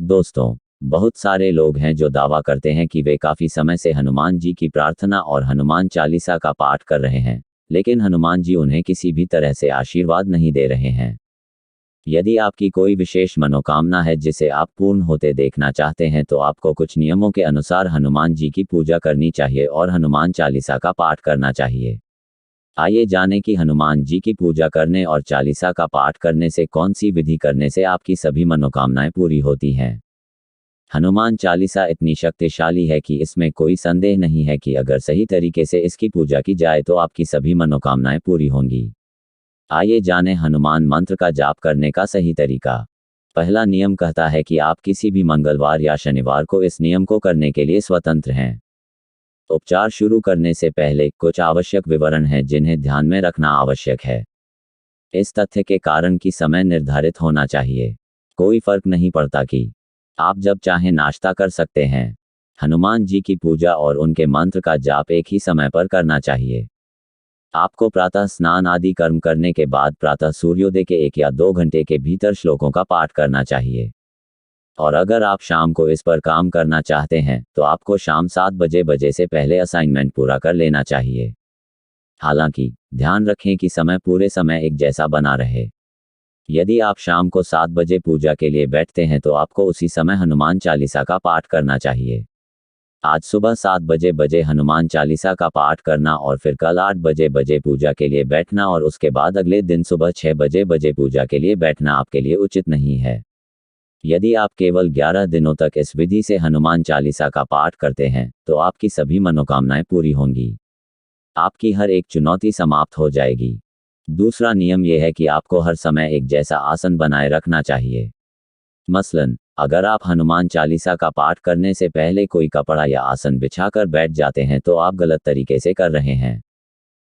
दोस्तों, बहुत सारे लोग हैं जो दावा करते हैं कि वे काफी समय से हनुमान जी की प्रार्थना और हनुमान चालीसा का पाठ कर रहे हैं, लेकिन हनुमान जी उन्हें किसी भी तरह से आशीर्वाद नहीं दे रहे हैं। यदि आपकी कोई विशेष मनोकामना है जिसे आप पूर्ण होते देखना चाहते हैं तो आपको कुछ नियमों के अनुसार हनुमान जी की पूजा करनी चाहिए और हनुमान चालीसा का पाठ करना चाहिए। आइए जानें कि हनुमान जी की पूजा करने और चालीसा का पाठ करने से कौन सी विधि करने से आपकी सभी मनोकामनाएं पूरी होती हैं। हनुमान चालीसा इतनी शक्तिशाली है कि इसमें कोई संदेह नहीं है कि अगर सही तरीके से इसकी पूजा की जाए तो आपकी सभी मनोकामनाएं पूरी होंगी। आइए जानें हनुमान मंत्र का जाप करने का सही तरीका। पहला नियम कहता है कि आप किसी भी मंगलवार या शनिवार को इस नियम को करने के लिए स्वतंत्र हैं। उपचार शुरू करने से पहले कुछ आवश्यक विवरण हैं जिन्हें ध्यान में रखना आवश्यक है। इस तथ्य के कारण कि समय निर्धारित होना चाहिए। कोई फर्क नहीं पड़ता कि आप जब चाहें नाश्ता कर सकते हैं। हनुमान जी की पूजा और उनके मंत्र का जाप एक ही समय पर करना चाहिए। आपको प्रातः स्नान आदि कर्म करने के बाद प्रातः सूर्योदय के 1 या 2 घंटे के भीतर श्लोकों का पाठ करना चाहिए। और अगर आप शाम को इस पर काम करना चाहते हैं तो आपको शाम 7 बजे से पहले असाइनमेंट पूरा कर लेना चाहिए। हालांकि ध्यान रखें कि समय पूरे समय एक जैसा बना रहे। यदि आप शाम को 7 बजे पूजा के लिए बैठते हैं तो आपको उसी समय हनुमान चालीसा का पाठ करना चाहिए। आज सुबह 7 बजे हनुमान चालीसा का पाठ करना और फिर कल 8 बजे पूजा के लिए बैठना और उसके बाद अगले दिन सुबह 6 बजे पूजा के लिए बैठना आपके लिए उचित नहीं है। यदि आप केवल 11 दिनों तक इस विधि से हनुमान चालीसा का पाठ करते हैं तो आपकी सभी मनोकामनाएं पूरी होंगी। आपकी हर एक चुनौती समाप्त हो जाएगी। दूसरा नियम यह है कि आपको हर समय एक जैसा आसन बनाए रखना चाहिए। मसलन, अगर आप हनुमान चालीसा का पाठ करने से पहले कोई कपड़ा या आसन बिछाकर बैठ जाते हैं तो आप गलत तरीके से कर रहे हैं।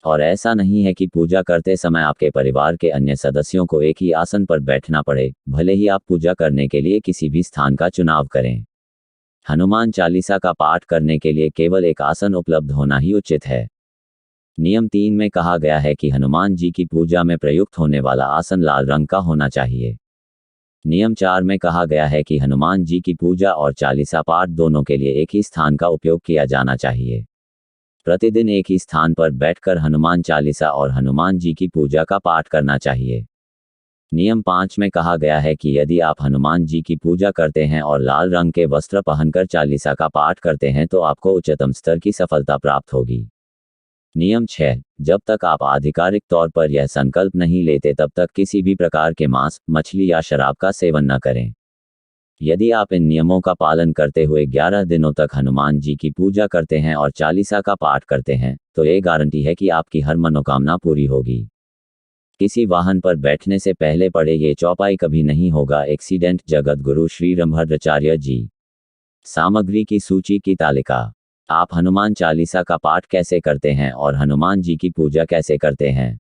और ऐसा नहीं है कि पूजा करते समय आपके परिवार के अन्य सदस्यों को एक ही आसन पर बैठना पड़े, भले ही आप पूजा करने के लिए किसी भी स्थान का चुनाव करें। हनुमान चालीसा का पाठ करने के लिए केवल एक आसन उपलब्ध होना ही उचित है। नियम 3 में कहा गया है कि हनुमान जी की पूजा में प्रयुक्त होने वाला आसन लाल रंग का होना चाहिए। नियम 4 में कहा गया है कि हनुमान जी की पूजा और चालीसा पाठ दोनों के लिए एक ही स्थान का उपयोग किया जाना चाहिए। प्रतिदिन एक ही स्थान पर बैठकर हनुमान चालीसा और हनुमान जी की पूजा का पाठ करना चाहिए। नियम 5 में कहा गया है कि यदि आप हनुमान जी की पूजा करते हैं और लाल रंग के वस्त्र पहनकर चालीसा का पाठ करते हैं तो आपको उच्चतम स्तर की सफलता प्राप्त होगी। नियम 6, जब तक आप आधिकारिक तौर पर यह संकल्प नहीं लेते तब तक किसी भी प्रकार के मांस, मछली या शराब का सेवन न करें। यदि आप इन नियमों का पालन करते हुए 11 दिनों तक हनुमान जी की पूजा करते हैं और चालीसा का पाठ करते हैं तो ये गारंटी है कि आपकी हर मनोकामना पूरी होगी। किसी वाहन पर बैठने से पहले पढ़े ये चौपाई कभी नहीं होगा। एक्सीडेंट जगत गुरु श्री रामभद्राचार्य जी। सामग्री की सूची की तालिका। आप हनुमान चालीसा का पाठ कैसे करते हैं और हनुमान जी की पूजा कैसे करते हैं।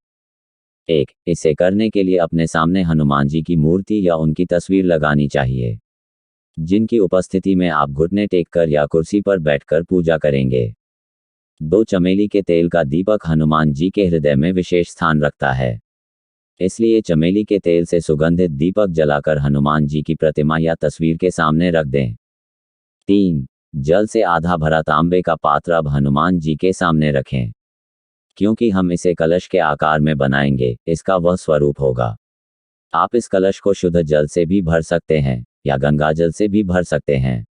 1. इसे करने के लिए अपने सामने हनुमान जी की मूर्ति या उनकी तस्वीर लगानी चाहिए, जिनकी उपस्थिति में आप घुटने टेककर या कुर्सी पर बैठकर पूजा करेंगे। 2. चमेली के तेल का दीपक हनुमान जी के हृदय में विशेष स्थान रखता है, इसलिए चमेली के तेल से सुगंधित दीपक जलाकर हनुमान जी की प्रतिमा या तस्वीर के सामने रख दें। 3. जल से आधा भरा तांबे का पात्र अब हनुमान जी के सामने रखें। क्योंकि हम इसे कलश के आकार में बनाएंगे, इसका वह स्वरूप होगा। आप इस कलश को शुद्ध जल से भी भर सकते हैं या गंगाजल से भी भर सकते हैं।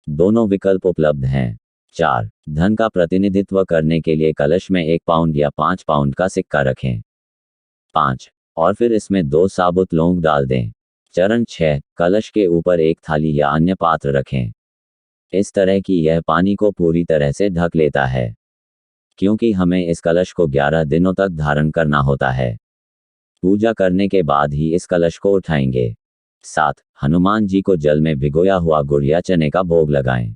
दोनों विकल्प उपलब्ध हैं। 4. धन का प्रतिनिधित्व करने के लिए कलश में 1 पाउंड या 5 पाउंड का सिक्का रखें। 5. और फिर इसमें 2 साबुत लौंग डाल दें। चरण 6. कलश के ऊपर एक थाली या अन्य पात्र रखें। इस तरह कि यह पानी को पूरी तरह से ढक लेता है, क्योंकि हमें इस कलश को 11 दिनों तक धारण करना होता है। पूजा करने के बाद ही इस कलश को उठाएंगे। 7. हनुमान जी को जल में भिगोया हुआ गुड़ या चने का भोग लगाएं।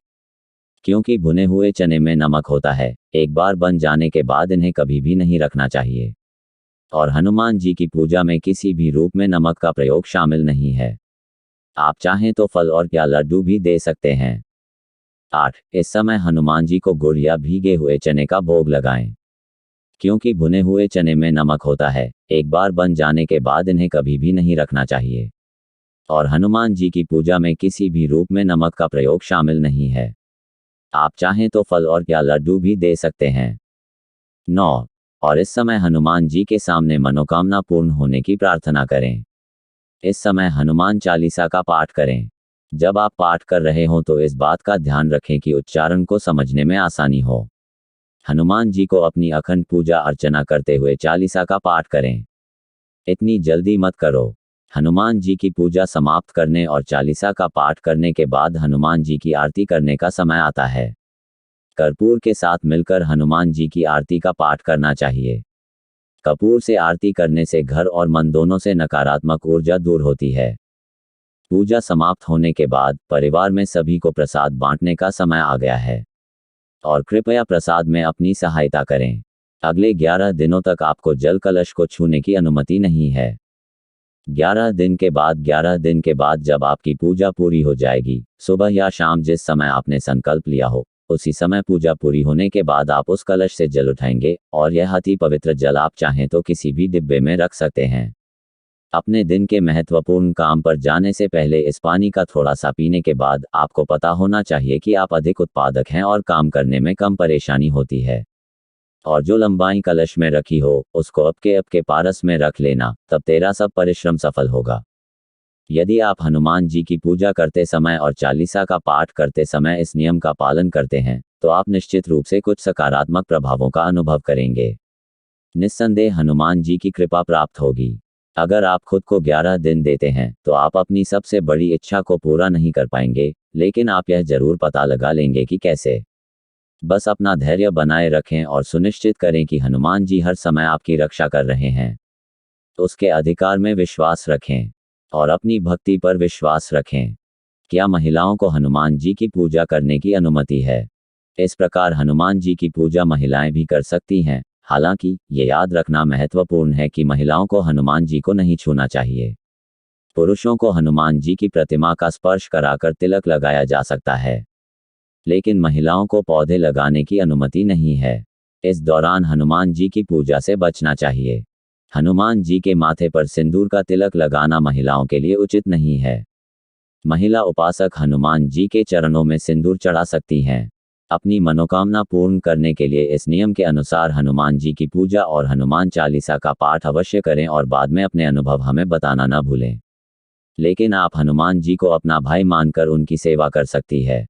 क्योंकि भुने हुए चने में नमक होता है, एक बार बन जाने के बाद इन्हें कभी भी नहीं रखना चाहिए। और हनुमान जी की पूजा में किसी भी रूप में नमक का प्रयोग शामिल नहीं है। आप चाहें तो फल और या लड्डू भी दे सकते हैं। 8. इस समय हनुमान जी को गुड़ या भीगे हुए चने का भोग लगाएं। क्योंकि भुने हुए चने में नमक होता है, एक बार बन जाने के बाद इन्हें कभी भी नहीं रखना चाहिए। और हनुमान जी की पूजा में किसी भी रूप में नमक का प्रयोग शामिल नहीं है। आप चाहें तो फल और या लड्डू भी दे सकते हैं। 9. और इस समय हनुमान जी के सामने मनोकामना पूर्ण होने की प्रार्थना करें। इस समय हनुमान चालीसा का पाठ करें। जब आप पाठ कर रहे हों तो इस बात का ध्यान रखें कि उच्चारण को समझने में आसानी हो। हनुमान जी को अपनी अखंड पूजा अर्चना करते हुए चालीसा का पाठ करें। इतनी जल्दी मत करो। हनुमान जी की पूजा समाप्त करने और चालीसा का पाठ करने के बाद हनुमान जी की आरती करने का समय आता है। कर्पूर के साथ मिलकर हनुमान जी की आरती का पाठ करना चाहिए। कपूर से आरती करने से घर और मन दोनों से नकारात्मक ऊर्जा दूर होती है। पूजा समाप्त होने के बाद परिवार में सभी को प्रसाद बांटने का समय आ गया है और कृपया प्रसाद में अपनी सहायता करें। अगले 11 दिनों तक आपको जल कलश को छूने की अनुमति नहीं है। 11 दिन के बाद जब आपकी पूजा पूरी हो जाएगी, सुबह या शाम जिस समय आपने संकल्प लिया हो, उसी समय पूजा पूरी होने के बाद आप उस कलश से जल उठाएंगे और यह अति पवित्र जल आप चाहें तो किसी भी डिब्बे में रख सकते हैं। अपने दिन के महत्वपूर्ण काम पर जाने से पहले इस पानी का थोड़ा सा पीने के बाद आपको पता होना चाहिए कि आप अधिक उत्पादक हैं और काम करने में कम परेशानी होती है। और जो लंबाई कलश में रखी हो उसको आपके पारस में रख लेना, तब तेरा सब परिश्रम सफल होगा। यदि आप हनुमान जी की पूजा करते समय और चालीसा का पाठ करते समय इस नियम का पालन करते हैं तो आप निश्चित रूप से कुछ सकारात्मक प्रभावों का अनुभव करेंगे। निस्संदेह हनुमान जी की कृपा प्राप्त होगी। अगर आप खुद को 11 दिन देते हैं तो आप अपनी सबसे बड़ी इच्छा को पूरा नहीं कर पाएंगे, लेकिन आप यह जरूर पता लगा लेंगे कि कैसे। बस अपना धैर्य बनाए रखें और सुनिश्चित करें कि हनुमान जी हर समय आपकी रक्षा कर रहे हैं। उसके अधिकार में विश्वास रखें और अपनी भक्ति पर विश्वास रखें। क्या महिलाओं को हनुमान जी की पूजा करने की अनुमति है? इस प्रकार हनुमान जी की पूजा महिलाएं भी कर सकती हैं। हालांकि ये याद रखना महत्वपूर्ण है कि महिलाओं को हनुमान जी को नहीं छूना चाहिए। पुरुषों को हनुमान जी की प्रतिमा का स्पर्श कराकर तिलक लगाया जा सकता है, लेकिन महिलाओं को पौधे लगाने की अनुमति नहीं है। इस दौरान हनुमान जी की पूजा से बचना चाहिए। हनुमान जी के माथे पर सिंदूर का तिलक लगाना महिलाओं के लिए उचित नहीं है। महिला उपासक हनुमान जी के चरणों में सिंदूर चढ़ा सकती हैं। अपनी मनोकामना पूर्ण करने के लिए इस नियम के अनुसार हनुमान जी की पूजा और हनुमान चालीसा का पाठ अवश्य करें और बाद में अपने अनुभव हमें बताना न भूलें। लेकिन आप हनुमान जी को अपना भाई मानकर उनकी सेवा कर सकती है।